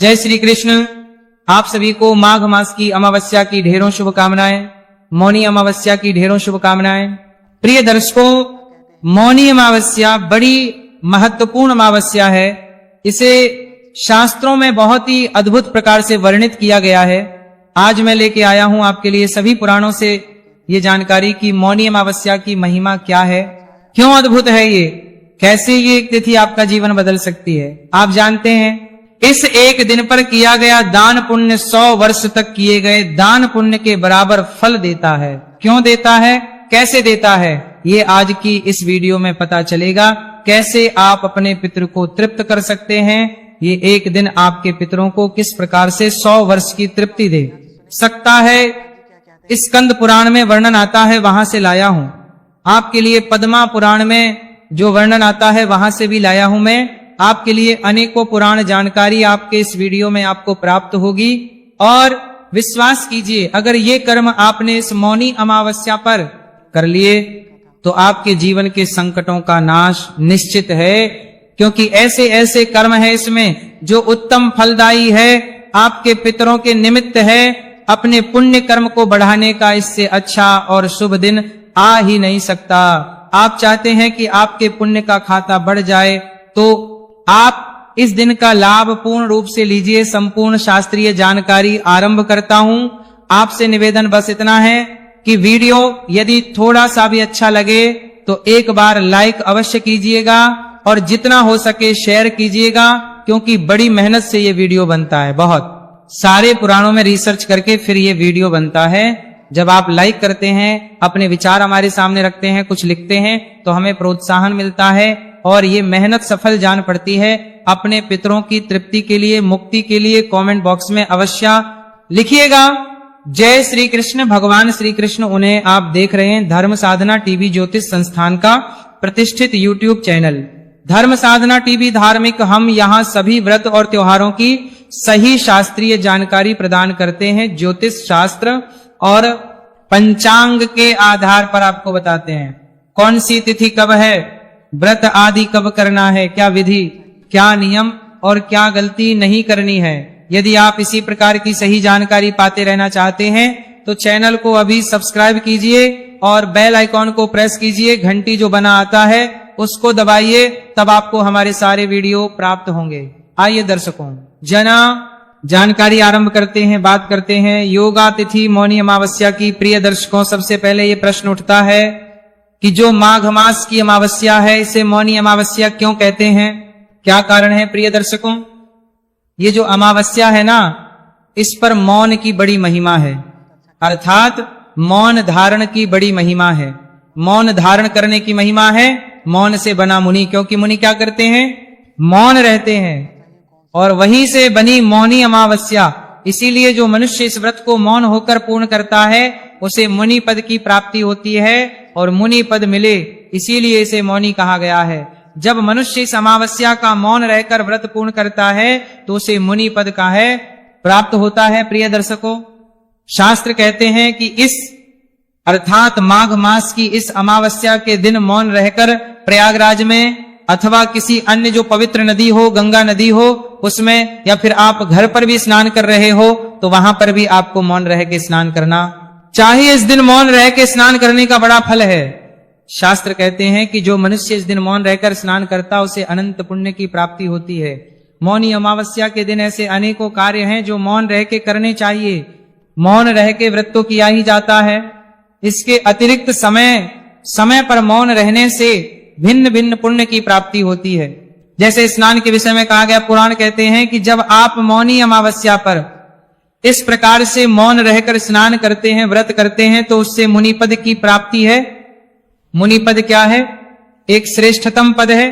जय श्री कृष्ण। आप सभी को माघ मास की अमावस्या की ढेरों शुभकामनाएं, मौनी अमावस्या की ढेरों शुभकामनाएं। प्रिय दर्शकों, मौनी अमावस्या बड़ी महत्वपूर्ण अमावस्या है। इसे शास्त्रों में बहुत ही अद्भुत प्रकार से वर्णित किया गया है। आज मैं लेके आया हूं आपके लिए सभी पुराणों से ये जानकारी कि मौनी अमावस्या की महिमा क्या है, क्यों अद्भुत है ये, कैसे ये एक तिथि आपका जीवन बदल सकती है। आप जानते हैं इस एक दिन पर किया गया दान पुण्य 100 वर्ष तक किए गए दान पुण्य के बराबर फल देता है। क्यों देता है, कैसे देता है, ये आज की इस वीडियो में पता चलेगा। कैसे आप अपने पितृ को तृप्त कर सकते हैं, ये एक दिन आपके पितरों को किस प्रकार से 100 वर्ष की तृप्ति दे सकता है। इस स्कंद पुराण में वर्णन आता है, वहां से लाया हूं आपके लिए। पद्मा पुराण में जो वर्णन आता है वहां से भी लाया हूं मैं आपके लिए। अनेकों पुराण जानकारी आपके इस वीडियो में आपको प्राप्त होगी। और विश्वास कीजिए, अगर ये कर्म आपने इस मौनी अमावस्या पर कर लिए तो आपके जीवन के संकटों का नाश निश्चित है। क्योंकि ऐसे ऐसे कर्म है इसमें जो उत्तम फलदायी है, आपके पितरों के निमित्त है। अपने पुण्य कर्म को बढ़ाने का इससे अच्छा और शुभ दिन आ ही नहीं सकता। आप चाहते हैं कि आपके पुण्य का खाता बढ़ जाए तो आप इस दिन का लाभ पूर्ण रूप से लीजिए। संपूर्ण शास्त्रीय जानकारी आरंभ करता हूं। आपसे निवेदन बस इतना है कि वीडियो यदि थोड़ा सा भी अच्छा लगे तो एक बार लाइक अवश्य कीजिएगा और जितना हो सके शेयर कीजिएगा। क्योंकि बड़ी मेहनत से ये वीडियो बनता है, बहुत सारे पुराणों में रिसर्च करके फिर ये वीडियो बनता है। जब आप लाइक करते हैं, अपने विचार हमारे सामने रखते हैं, कुछ लिखते हैं तो हमें प्रोत्साहन मिलता है और ये मेहनत सफल जान पड़ती है। अपने पितरों की तृप्ति के लिए, मुक्ति के लिए कमेंट बॉक्स में अवश्य लिखिएगा। जय श्री कृष्ण। भगवान श्री कृष्ण उन्हें आप देख रहे हैं धर्म साधना टीवी ज्योतिष संस्थान का प्रतिष्ठित यूट्यूब चैनल धर्म साधना टीवी धार्मिक। हम यहाँ सभी व्रत और त्योहारों की सही शास्त्रीय जानकारी प्रदान करते हैं। ज्योतिष शास्त्र और पंचांग के आधार पर आपको बताते हैं कौन सी तिथि कब है, व्रत आदि कब करना है, क्या विधि, क्या नियम और क्या गलती नहीं करनी है। यदि आप इसी प्रकार की सही जानकारी पाते रहना चाहते हैं तो चैनल को अभी सब्सक्राइब कीजिए और बेल आइकॉन को प्रेस कीजिए। घंटी जो बना आता है उसको दबाइए, तब आपको हमारे सारे वीडियो प्राप्त होंगे। आइए दर्शकों, जना जानकारी आरंभ करते हैं, बात करते हैं योगा तिथि मौनी अमावस्या की। प्रिय दर्शकों, सबसे पहले ये प्रश्न उठता है कि जो माघ मास की अमावस्या है इसे मौनी अमावस्या क्यों कहते हैं, क्या कारण है। प्रिय दर्शकों, ये जो अमावस्या है ना, इस पर मौन की बड़ी महिमा है, अर्थात मौन धारण की बड़ी महिमा है। मौन धारण करने की महिमा है। मौन से बना मुनि, क्योंकि मुनि क्या करते हैं, मौन रहते हैं, और वहीं से बनी मौनी अमावस्या। इसीलिए जो मनुष्य इस व्रत को मौन होकर पूर्ण करता है उसे मुनि पद की प्राप्ति होती है, और मुनि पद मिले इसीलिए इसे मौनी कहा गया है। जब मनुष्य इस अमावस्या का मौन रहकर व्रत पूर्ण करता है तो उसे मुनि पद का है प्राप्त होता है। प्रिय दर्शकों, शास्त्र कहते हैं कि इस अर्थात माघ मास की इस अमावस्या के दिन मौन रहकर प्रयागराज में अथवा किसी अन्य जो पवित्र नदी हो, गंगा नदी हो, उसमें, या फिर आप घर पर भी स्नान कर रहे हो तो वहां पर भी आपको मौन रह के स्नान करना चाहिए। इस दिन मौन रह के स्नान करने का बड़ा फल है। शास्त्र कहते हैं कि जो मनुष्य इस दिन मौन रहकर स्नान करता उसे अनंत पुण्य की प्राप्ति होती है। मौनी अमावस्या के दिन ऐसे अनेकों कार्य हैं जो मौन रह के करने चाहिए। मौन रह के व्रत तो किया ही जाता है, इसके अतिरिक्त समय पर मौन रहने से भिन्न भिन्न पुण्य की प्राप्ति होती है। जैसे स्नान के विषय में कहा गया, पुराण कहते हैं कि जब आप मौनी अमावस्या पर इस प्रकार से मौन रहकर स्नान करते हैं, व्रत करते हैं, तो उससे मुनि पद की प्राप्ति है। मुनि पद क्या है, एक श्रेष्ठतम पद है,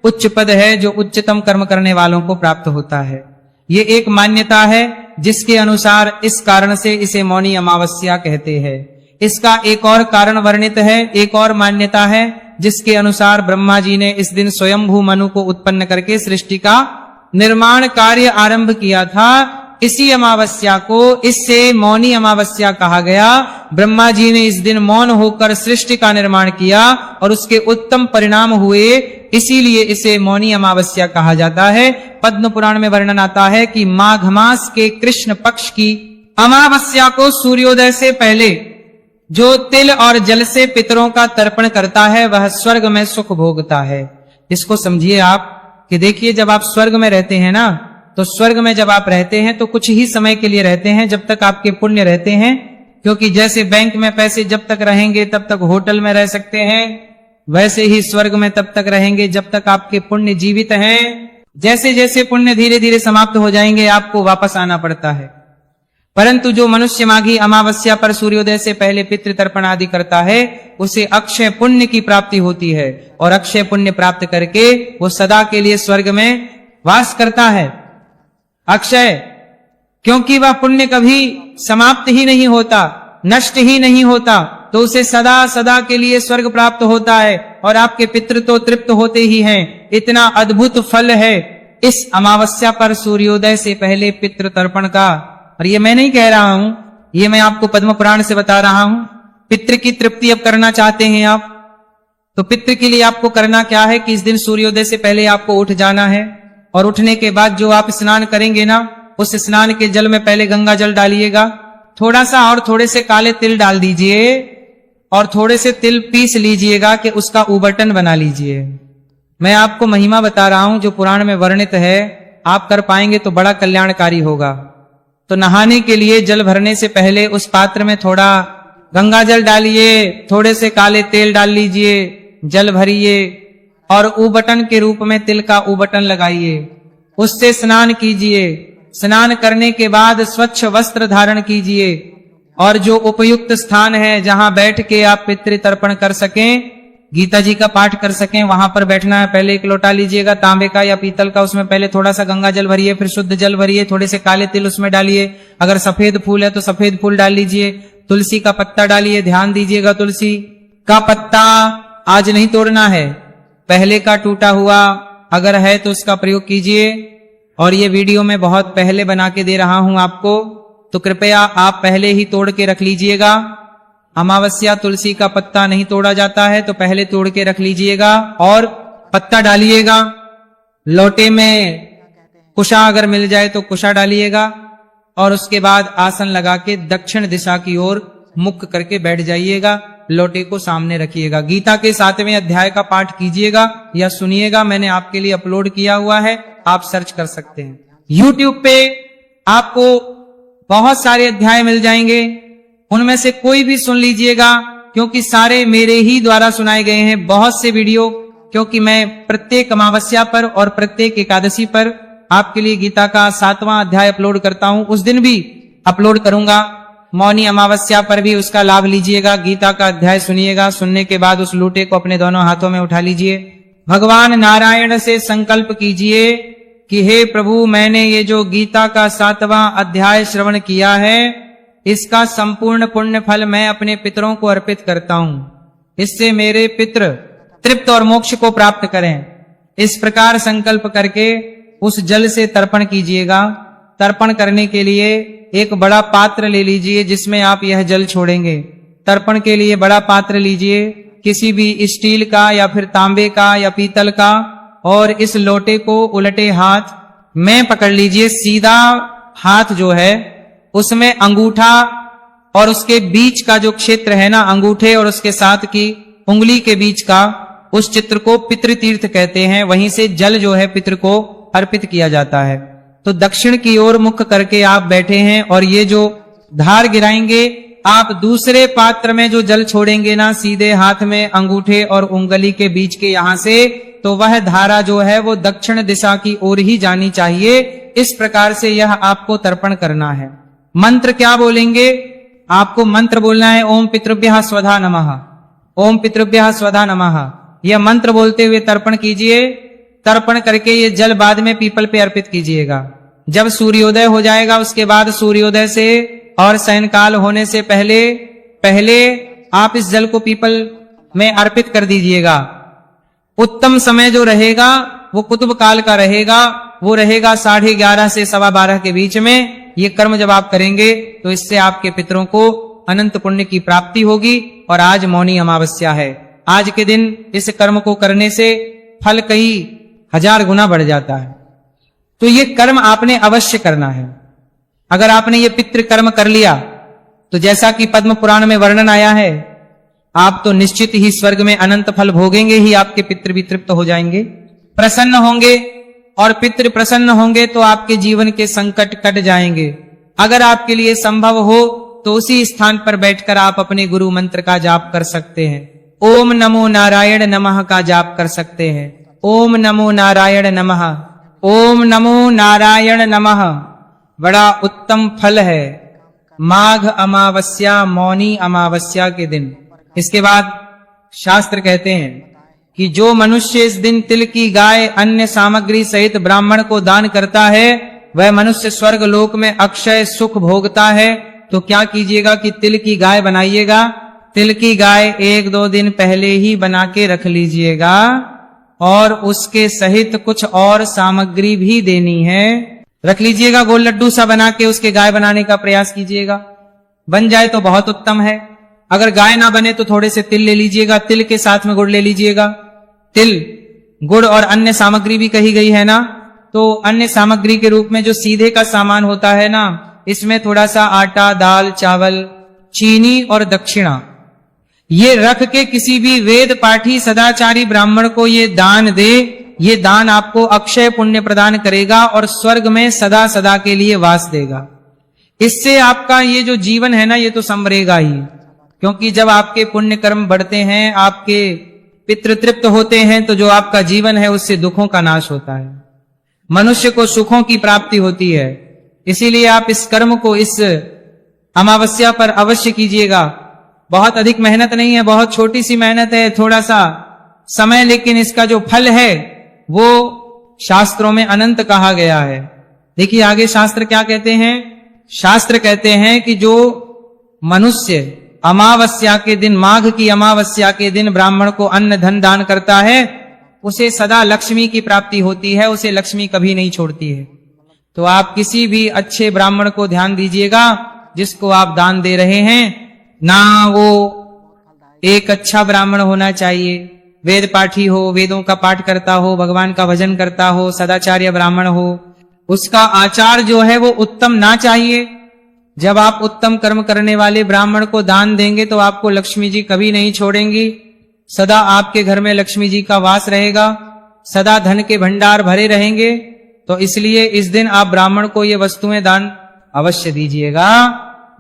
उच्च पद है जो उच्चतम कर्म करने वालों को प्राप्त होता है। ये एक मान्यता है जिसके अनुसार इस कारण से इसे मौनी अमावस्या कहते हैं। इसका एक और कारण वर्णित है, एक और मान्यता है जिसके अनुसार ब्रह्मा जी ने इस दिन स्वयंभू मनु को उत्पन्न करके सृष्टि का निर्माण कार्य आरंभ किया था। इसी अमावस्या को इससे मौनी अमावस्या कहा गया। ब्रह्मा जी ने इस दिन मौन होकर सृष्टि का निर्माण किया और उसके उत्तम परिणाम हुए। इसीलिए इसे मौनी अमावस्या कहा जाता है। पद्म पुराण में वर्णन आता है कि माघ मास के कृष्ण पक्ष की अमावस्या को सूर्योदय से पहले जो तिल और जल से पितरों का तर्पण करता है वह स्वर्ग में सुख भोगता है। इसको समझिए आप कि देखिए, जब आप स्वर्ग में रहते हैं ना, तो स्वर्ग में जब आप रहते हैं तो कुछ ही समय के लिए रहते हैं, जब तक आपके पुण्य रहते हैं। क्योंकि जैसे बैंक में पैसे जब तक रहेंगे तब तक होटल में रह सकते हैं, वैसे ही स्वर्ग में तब तक रहेंगे जब तक आपके पुण्य जीवित हैं। जैसे जैसे पुण्य धीरे धीरे समाप्त हो जाएंगे आपको वापस आना पड़ता है। परंतु जो मनुष्य माघी अमावस्या पर सूर्योदय से पहले पितृ तर्पण आदि करता है उसे अक्षय पुण्य की प्राप्ति होती है, और अक्षय पुण्य प्राप्त करके वो सदा के लिए स्वर्ग में वास करता है। अक्षय, क्योंकि वह पुण्य कभी समाप्त ही नहीं होता, नष्ट ही नहीं होता, तो उसे सदा सदा के लिए स्वर्ग प्राप्त होता है। और आपके पितृ तो तृप्त होते ही हैं। इतना अद्भुत फल है इस अमावस्या पर सूर्योदय से पहले पितृ तर्पण का। और ये मैं नहीं कह रहा हूं, ये मैं आपको पद्म पुराण से बता रहा हूं। पितृ की तृप्ति अब करना चाहते हैं आप, तो पितृ के लिए आपको करना क्या है कि इस दिन सूर्योदय से पहले आपको उठ जाना है, और उठने के बाद जो आप स्नान करेंगे ना, उस स्नान के जल में पहले गंगा जल डालिएगा, थोड़ा सा और थोड़े से काले तिल डाल दीजिए, और थोड़े से तिल पीस लीजिएगा कि उसका उबटन बना लीजिए। मैं आपको महिमा बता रहा हूं जो पुराण में वर्णित है, आप कर पाएंगे तो बड़ा कल्याणकारी होगा। तो नहाने के लिए जल भरने से पहले उस पात्र में थोड़ा गंगा जल डालिए, थोड़े से काले तेल डाल लीजिए, जल भरिए और उबटन के रूप में तिल का उबटन लगाइए, उससे स्नान कीजिए। स्नान करने के बाद स्वच्छ वस्त्र धारण कीजिए, और जो उपयुक्त स्थान है जहां बैठ के आप पितृ तर्पण कर सकें, गीता जी का पाठ कर सकें, वहां पर बैठना है। पहले एक लोटा लीजिएगा तांबे का या पीतल का, उसमें पहले थोड़ा सा गंगा जल भरिए, फिर शुद्ध जल भरिए, थोड़े से काले तिल उसमें डालिए। अगर सफेद फूल है तो सफेद फूल डाल लीजिए, तुलसी का पत्ता डालिए। ध्यान दीजिएगा, तुलसी का पत्ता आज नहीं तोड़ना है, पहले का टूटा हुआ अगर है तो उसका प्रयोग कीजिए। और ये वीडियो मैं बहुत पहले बना के दे रहा हूं आपको, तो कृपया आप पहले ही तोड़ के रख लीजिएगा। अमावस्या तुलसी का पत्ता नहीं तोड़ा जाता है, तो पहले तोड़ के रख लीजिएगा और पत्ता डालिएगा। लोटे में कुशा अगर मिल जाए तो कुशा डालिएगा, और उसके बाद आसन लगा के दक्षिण दिशा की ओर मुख करके बैठ जाइएगा। लोटे को सामने रखिएगा। गीता के 7वें अध्याय का पाठ कीजिएगा या सुनिएगा, मैंने आपके लिए अपलोड किया हुआ है, आप सर्च कर सकते हैं। YouTube पे आपको बहुत सारे अध्याय मिल जाएंगे, उनमें से कोई भी सुन लीजिएगा, क्योंकि सारे मेरे ही द्वारा सुनाए गए हैं बहुत से वीडियो। क्योंकि मैं प्रत्येक अमावस्या पर और प्रत्येक एकादशी पर आपके लिए गीता का 7वां अध्याय अपलोड करता हूं, उस दिन भी अपलोड करूंगा। मौनी अमावस्या पर भी उसका लाभ लीजिएगा, गीता का अध्याय सुनिएगा। सुनने के बाद उस लूटे को अपने दोनों हाथों में उठा लीजिए। भगवान नारायण से संकल्प कीजिए कि हे प्रभु, मैंने ये जो गीता का 7वां अध्याय श्रवण किया है, इसका संपूर्ण पुण्य फल मैं अपने पितरों को अर्पित करता हूं। इससे मेरे पितृ तृप्त और मोक्ष को प्राप्त करें। इस प्रकार संकल्प करके उस जल से तर्पण कीजिएगा। तर्पण करने के लिए एक बड़ा पात्र ले लीजिए जिसमें आप यह जल छोड़ेंगे। तर्पण के लिए बड़ा पात्र लीजिए, किसी भी स्टील का या फिर तांबे का या पीतल का, और इस लोटे को उलटे हाथ में पकड़ लीजिए। सीधा हाथ जो है उसमें अंगूठा और उसके बीच का जो क्षेत्र है ना, अंगूठे और उसके साथ की उंगली के बीच का, उस चित्र को पितृतीर्थ कहते हैं। वहीं से जल जो है पितृ को अर्पित किया जाता है। तो दक्षिण की ओर मुख करके आप बैठे हैं, और ये जो धार गिराएंगे आप दूसरे पात्र में जो जल छोड़ेंगे ना, सीधे हाथ में अंगूठे और उंगली के बीच के यहां से, तो वह धारा जो है वो दक्षिण दिशा की ओर ही जानी चाहिए। इस प्रकार से यह आपको तर्पण करना है। मंत्र क्या बोलेंगे? आपको मंत्र बोलना है ओम पितृभ्यः स्वधा नमः, ओम पितृभ्यः स्वधा नमः। यह मंत्र बोलते हुए तर्पण कीजिए। तर्पण करके ये जल बाद में पीपल पे अर्पित कीजिएगा। जब सूर्योदय हो जाएगा, उसके बाद सूर्योदय से और सायंकाल होने से पहले आप इस जल को पीपल में अर्पित कर दीजिएगा। उत्तम समय जो रहेगा वो कुतुब काल का रहेगा, वो रहेगा 11:30 से 12:15 के बीच में। ये कर्म जब आप करेंगे तो इससे आपके पितरों को अनंत पुण्य की प्राप्ति होगी। और आज मौनी अमावस्या है। आज के दिन इस कर्म को करने से फल कई 1000 गुना बढ़ जाता है। तो ये कर्म आपने अवश्य करना है। अगर आपने ये पितृ कर्म कर लिया तो जैसा कि पद्म पुराण में वर्णन आया है, आप तो निश्चित ही स्वर्ग में अनंत फल भोगेंगे ही, आपके पितृ भी तृप्त हो जाएंगे, प्रसन्न होंगे, और पितृ प्रसन्न होंगे तो आपके जीवन के संकट कट जाएंगे। अगर आपके लिए संभव हो तो उसी स्थान पर बैठकर आप अपने गुरु मंत्र का जाप कर सकते हैं। ओम नमो नारायण नमः का जाप कर सकते हैं। ओम नमो नारायण नमः, ओम नमो नारायण नमः बड़ा उत्तम फल है माघ अमावस्या, मौनी अमावस्या के दिन। इसके बाद शास्त्र कहते हैं कि जो मनुष्य इस दिन तिल की गाय अन्य सामग्री सहित ब्राह्मण को दान करता है, वह मनुष्य स्वर्ग लोक में अक्षय सुख भोगता है। तो क्या कीजिएगा कि तिल की गाय बनाइएगा। तिल की गाय 1-2 दिन पहले ही बना के रख लीजिएगा, और उसके सहित कुछ और सामग्री भी देनी है, रख लीजिएगा। गोल लड्डू सा बना के उसके गाय बनाने का प्रयास कीजिएगा। बन जाए तो बहुत उत्तम है। अगर गाय ना बने तो थोड़े से तिल ले लीजिएगा, तिल के साथ में गुड़ ले लीजिएगा। तिल, गुड़ और अन्य सामग्री भी कही गई है ना, तो अन्य सामग्री के रूप में जो सीधे का सामान होता है ना, इसमें थोड़ा सा आटा, दाल, चावल, चीनी और दक्षिणा, ये रख के किसी भी वेद पाठी सदाचारी ब्राह्मण को ये दान दे। ये दान आपको अक्षय पुण्य प्रदान करेगा और स्वर्ग में सदा सदा के लिए वास देगा। इससे आपका ये जो जीवन है ना, ये तो संवरेगा ही, क्योंकि जब आपके पुण्य कर्म बढ़ते हैं, आपके पितृ तृप्त होते हैं, तो जो आपका जीवन है उससे दुखों का नाश होता है, मनुष्य को सुखों की प्राप्ति होती है। इसीलिए आप इस कर्म को इस अमावस्या पर अवश्य कीजिएगा। बहुत अधिक मेहनत नहीं है, बहुत छोटी सी मेहनत है, थोड़ा सा समय, लेकिन इसका जो फल है वो शास्त्रों में अनंत कहा गया है। देखिए आगे शास्त्र क्या कहते हैं। शास्त्र कहते हैं कि जो मनुष्य अमावस्या के दिन, माघ की अमावस्या के दिन ब्राह्मण को अन्न धन दान करता है, उसे सदा लक्ष्मी की प्राप्ति होती है, उसे लक्ष्मी कभी नहीं छोड़ती है। तो आप किसी भी अच्छे ब्राह्मण को ध्यान दीजिएगा जिसको आप दान दे रहे हैं, ना वो एक अच्छा ब्राह्मण होना चाहिए, वेद पाठी हो, वेदों का पाठ करता हो, भगवान का भजन करता हो, सदाचार्य ब्राह्मण हो, उसका आचार जो है वो उत्तम ना चाहिए। जब आप उत्तम कर्म करने वाले ब्राह्मण को दान देंगे तो आपको लक्ष्मी जी कभी नहीं छोड़ेंगी, सदा आपके घर में लक्ष्मी जी का वास रहेगा, सदा धन के भंडार भरे रहेंगे। तो इसलिए इस दिन आप ब्राह्मण को ये वस्तुएं दान अवश्य दीजिएगा।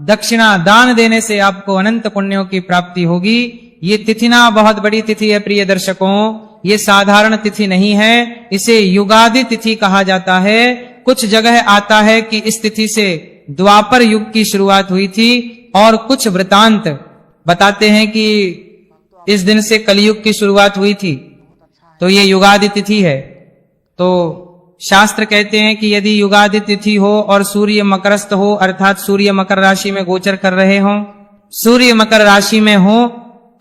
दक्षिणा दान देने से आपको अनंत पुण्यों की प्राप्ति होगी। ये तिथि ना बहुत बड़ी तिथि है प्रिय दर्शकों, ये साधारण तिथि नहीं है, इसे युगादि तिथि कहा जाता है। कुछ जगह आता है कि इस तिथि से द्वापर युग की शुरुआत हुई थी, और कुछ वृतांत बताते हैं कि इस दिन से कलयुग की शुरुआत हुई थी। तो ये युगादि तिथि है। तो शास्त्र कहते हैं कि यदि युगादि तिथि हो और सूर्य मकरस्थ हो, अर्थात सूर्य मकर राशि में गोचर कर रहे हो, सूर्य मकर राशि में हो,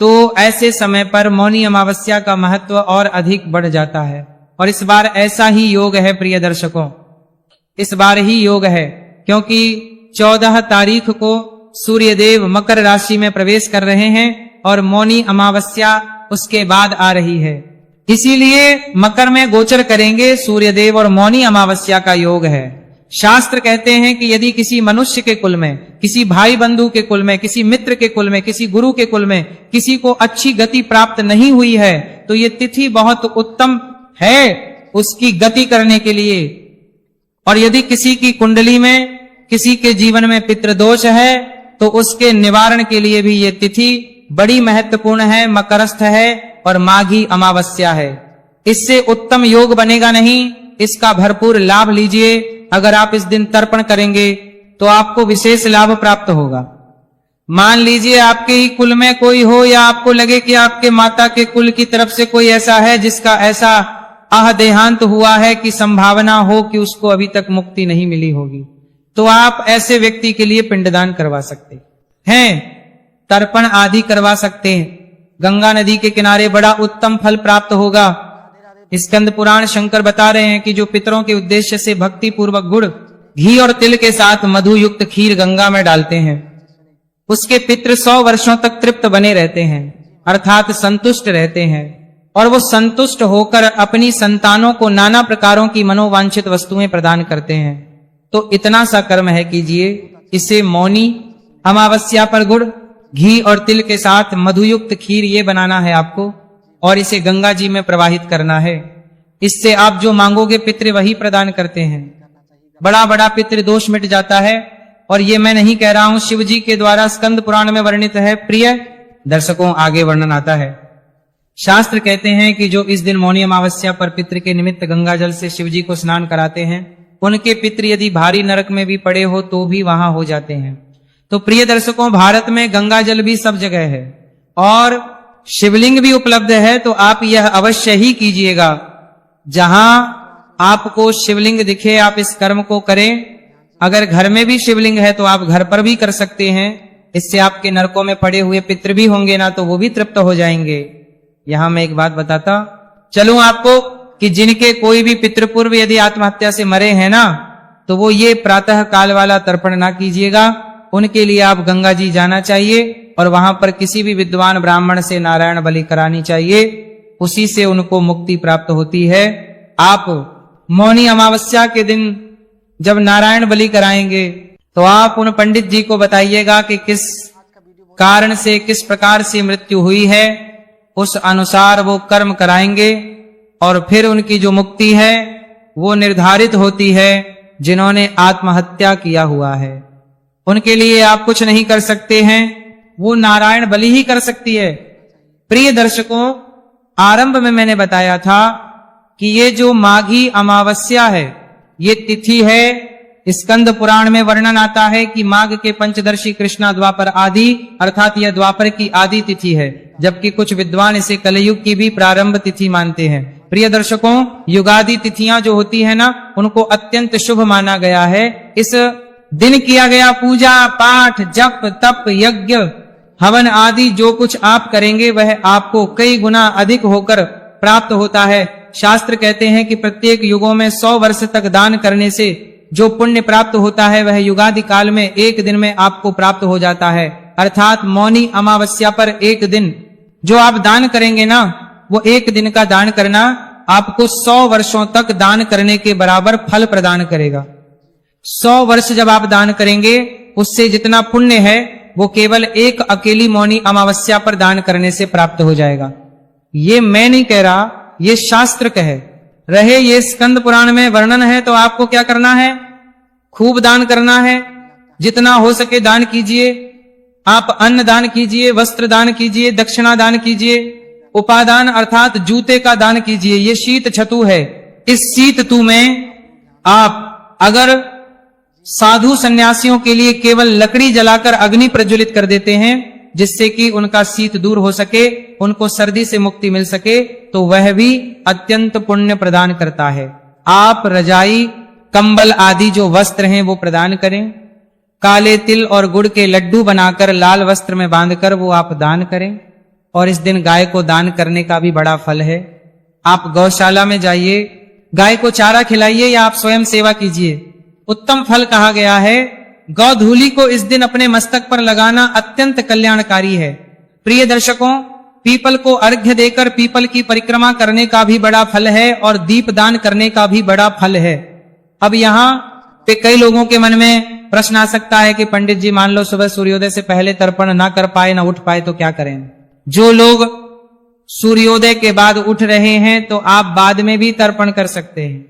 तो ऐसे समय पर मौनी अमावस्या का महत्व और अधिक बढ़ जाता है। और इस बार ऐसा ही योग है प्रिय दर्शकों, इस बार ही योग है, क्योंकि 14 तारीख को सूर्य देव मकर राशि में प्रवेश कर रहे हैं और मौनी अमावस्या उसके बाद आ रही है। इसीलिए मकर में गोचर करेंगे सूर्य देव और मौनी अमावस्या का योग है। शास्त्र कहते हैं कि यदि किसी मनुष्य के कुल में, किसी भाई बंधु के कुल में, किसी मित्र के कुल में, किसी गुरु के कुल में किसी को अच्छी गति प्राप्त नहीं हुई है, तो ये तिथि बहुत उत्तम है उसकी गति करने के लिए। और यदि किसी की कुंडली में, किसी के जीवन में पितृदोष है, तो उसके निवारण के लिए भी ये तिथि बड़ी महत्वपूर्ण है, मकरस्थ है और माघी अमावस्या है। इससे उत्तम योग बनेगा नहीं, इसका भरपूर लाभ लीजिए। अगर आप इस दिन तर्पण करेंगे तो आपको विशेष लाभ प्राप्त होगा। मान लीजिए आपके ही कुल में कोई हो, या आपको लगे कि आपके माता के कुल की तरफ से कोई ऐसा है जिसका ऐसा देहांत हुआ है कि संभावना हो कि उसको अभी तक मुक्ति नहीं मिली होगी, तो आप ऐसे व्यक्ति के लिए पिंडदान करवा सकते हैं, तर्पण आदि करवा सकते हैं। गंगा नदी के किनारे बड़ा उत्तम फल प्राप्त होगा। स्कंद पुराण शंकर बता रहे हैं कि जो पितरों के उद्देश्य से भक्ति पूर्वक गुड़, घी और तिल के साथ मधु युक्त खीर गंगा में डालते हैं, उसके पितृ 100 वर्षों तक तृप्त बने रहते हैं, अर्थात संतुष्ट रहते हैं। और वो संतुष्ट होकर अपनी संतानों को नाना प्रकारों की मनोवांछित वस्तुएं प्रदान करते हैं। तो इतना सा कर्म है कीजिए। इसे मौनी अमावस्या पर गुड़, घी और तिल के साथ मधुयुक्त खीर ये बनाना है आपको, और इसे गंगा जी में प्रवाहित करना है। इससे आप जो मांगोगे पितृ वही प्रदान करते हैं। बड़ा बड़ा पितृ दोष मिट जाता है। और ये मैं नहीं कह रहा हूं, शिव जी के द्वारा स्कंद पुराण में वर्णित है। प्रिय दर्शकों, आगे वर्णन आता है। शास्त्र कहते हैं कि जो इस दिन मौनी अमावस्या पर पितृ के निमित्त गंगा जल से शिव जी को स्नान कराते हैं, उनके पितृ यदि भारी नरक में भी पड़े हो तो भी वहां हो जाते हैं। तो प्रिय दर्शकों, भारत में गंगा जल भी सब जगह है और शिवलिंग भी उपलब्ध है। तो आप यह अवश्य ही कीजिएगा। जहां आपको शिवलिंग दिखे आप इस कर्म को करें। अगर घर में भी शिवलिंग है तो आप घर पर भी कर सकते हैं। इससे आपके नरकों में पड़े हुए पितृ भी होंगे ना, तो वो भी तृप्त हो जाएंगे। यहां मैं एक बात बताता चलूं आपको कि जिनके कोई भी पितृपूर्व यदि आत्महत्या से मरे हैं ना, तो वो ये प्रातः काल वाला तर्पण ना कीजिएगा। उनके लिए आप गंगा जी जाना चाहिए और वहां पर किसी भी विद्वान ब्राह्मण से नारायण बलि करानी चाहिए। उसी से उनको मुक्ति प्राप्त होती है। आप मौनी अमावस्या के दिन जब नारायण बलि कराएंगे तो आप उन पंडित जी को बताइएगा कि किस कारण से, किस प्रकार से मृत्यु हुई है। उस अनुसार वो कर्म कराएंगे और फिर उनकी जो मुक्ति है वो निर्धारित होती है। जिन्होंने आत्महत्या किया हुआ है उनके लिए आप कुछ नहीं कर सकते हैं, वो नारायण बलि ही कर सकती है। प्रिय दर्शकों, आरंभ में मैंने बताया था कि ये जो माघी अमावस्या है ये तिथि है। स्कंद पुराण में वर्णन आता है कि माघ के पंचदर्शी कृष्णा द्वापर आदि, अर्थात यह द्वापर की आदि तिथि है, जबकि कुछ विद्वान इसे कलयुग की भी प्रारंभ तिथि मानते हैं। प्रिय दर्शकों, युगादि तिथियां जो होती है ना, उनको अत्यंत शुभ माना गया है। इस दिन किया गया पूजा पाठ, जप तप यज्ञ हवन आदि जो कुछ आप करेंगे वह आपको कई गुना अधिक होकर प्राप्त होता है। शास्त्र कहते हैं कि प्रत्येक युगों में 100 वर्ष तक दान करने से जो पुण्य प्राप्त होता है वह युगादि काल में एक दिन में आपको प्राप्त हो जाता है। अर्थात मौनी अमावस्या पर एक दिन जो आप दान करेंगे ना, वो एक दिन का दान करना आपको 100 वर्षों तक दान करने के बराबर फल प्रदान करेगा। 100 वर्ष जब आप दान करेंगे, उससे जितना पुण्य है वो केवल एक अकेली मौनी अमावस्या पर दान करने से प्राप्त हो जाएगा। ये मैं नहीं कह रहा, ये शास्त्र कहे रहे, ये स्कंद पुराण में वर्णन है। तो आपको क्या करना है? खूब दान करना है, जितना हो सके दान कीजिए। आप अन्न दान कीजिए, वस्त्र दान कीजिए, दक्षिणा दान कीजिए, उपादान अर्थात जूते का दान कीजिए। ये शीत छतु है। इस शीत तु में आप अगर साधु सन्यासियों के लिए केवल लकड़ी जलाकर अग्नि प्रज्वलित कर देते हैं, जिससे कि उनका शीत दूर हो सके, उनको सर्दी से मुक्ति मिल सके, तो वह भी अत्यंत पुण्य प्रदान करता है। आप रजाई, कंबल आदि जो वस्त्र हैं वो प्रदान करें। काले तिल और गुड़ के लड्डू बनाकर लाल वस्त्र में बांधकर वो आप दान करें। और इस दिन गाय को दान करने का भी बड़ा फल है। आप गौशाला में जाइए, गाय को चारा खिलाइए या आप स्वयं सेवा कीजिए, उत्तम फल कहा गया है। गौधूलि को इस दिन अपने मस्तक पर लगाना अत्यंत कल्याणकारी है। प्रिय दर्शकों, पीपल को अर्घ्य देकर पीपल की परिक्रमा करने का भी बड़ा फल है और दीप दान करने का भी बड़ा फल है। अब यहाँ पे कई लोगों के मन में प्रश्न आ सकता है कि पंडित जी, मान लो सुबह सूर्योदय से पहले तर्पण ना कर पाए, ना उठ पाए, तो क्या करें? जो लोग सूर्योदय के बाद उठ रहे हैं तो आप बाद में भी तर्पण कर सकते हैं।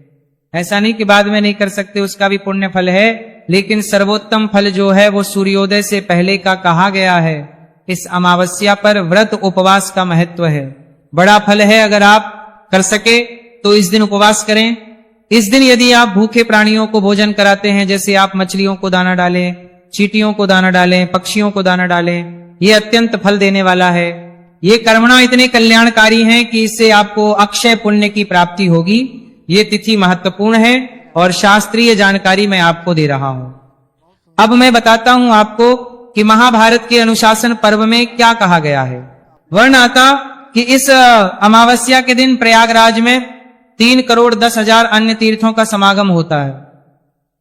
ऐसा नहीं कि बाद में नहीं कर सकते, उसका भी पुण्य फल है। लेकिन सर्वोत्तम फल जो है वो सूर्योदय से पहले का कहा गया है। इस अमावस्या पर व्रत उपवास का महत्व है, बड़ा फल है। अगर आप कर सके तो इस दिन उपवास करें। इस दिन यदि आप भूखे प्राणियों को भोजन कराते हैं, जैसे आप मछलियों को दाना डालें, चींटियों को दाना डालें, पक्षियों को दाना डालें, ये अत्यंत फल देने वाला है। ये कर्मणा इतने कल्याणकारी हैं कि इससे आपको अक्षय पुण्य की प्राप्ति होगी। ये तिथि महत्वपूर्ण है और शास्त्रीय जानकारी मैं आपको दे रहा हूं। अब मैं बताता हूं आपको कि महाभारत के अनुशासन पर्व में क्या कहा गया है। वर्ण आता कि इस अमावस्या के दिन प्रयागराज में 3,10,000 अन्य तीर्थों का समागम होता है।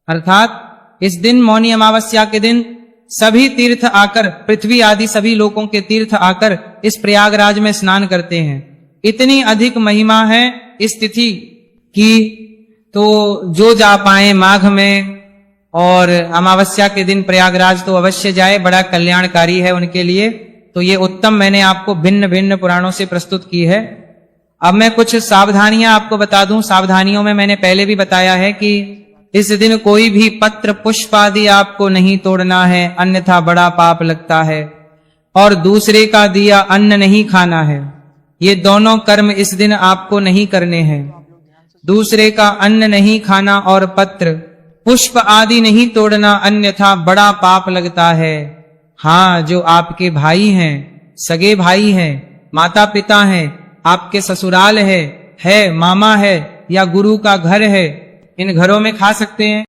अर्थात इस दिन मौनी अमावस्या के दिन सभी तीर्थ आकर, पृथ्वी आदि सभी लोगों के तीर्थ आकर इस प्रयागराज में स्नान करते हैं। इतनी अधिक महिमा है इस तिथि की, तो जो जा पाए माघ में और अमावस्या के दिन प्रयागराज तो अवश्य जाए, बड़ा कल्याणकारी है उनके लिए। तो ये उत्तम मैंने आपको भिन्न भिन्न पुराणों से प्रस्तुत की है। अब मैं कुछ सावधानियां आपको बता दूं। सावधानियों में मैंने पहले भी बताया है कि इस दिन कोई भी पत्र पुष्प आदि आपको नहीं तोड़ना है, अन्यथा बड़ा पाप लगता है। और दूसरे का दिया अन्न नहीं खाना है, ये दोनों कर्म इस दिन आपको नहीं करने हैं। दूसरे का अन्न नहीं खाना और पत्र पुष्प आदि नहीं तोड़ना, अन्यथा बड़ा पाप लगता है। हाँ, जो आपके भाई हैं, सगे भाई हैं, माता पिता हैं, आपके ससुराल है मामा है या गुरु का घर है, इन घरों में खा सकते हैं।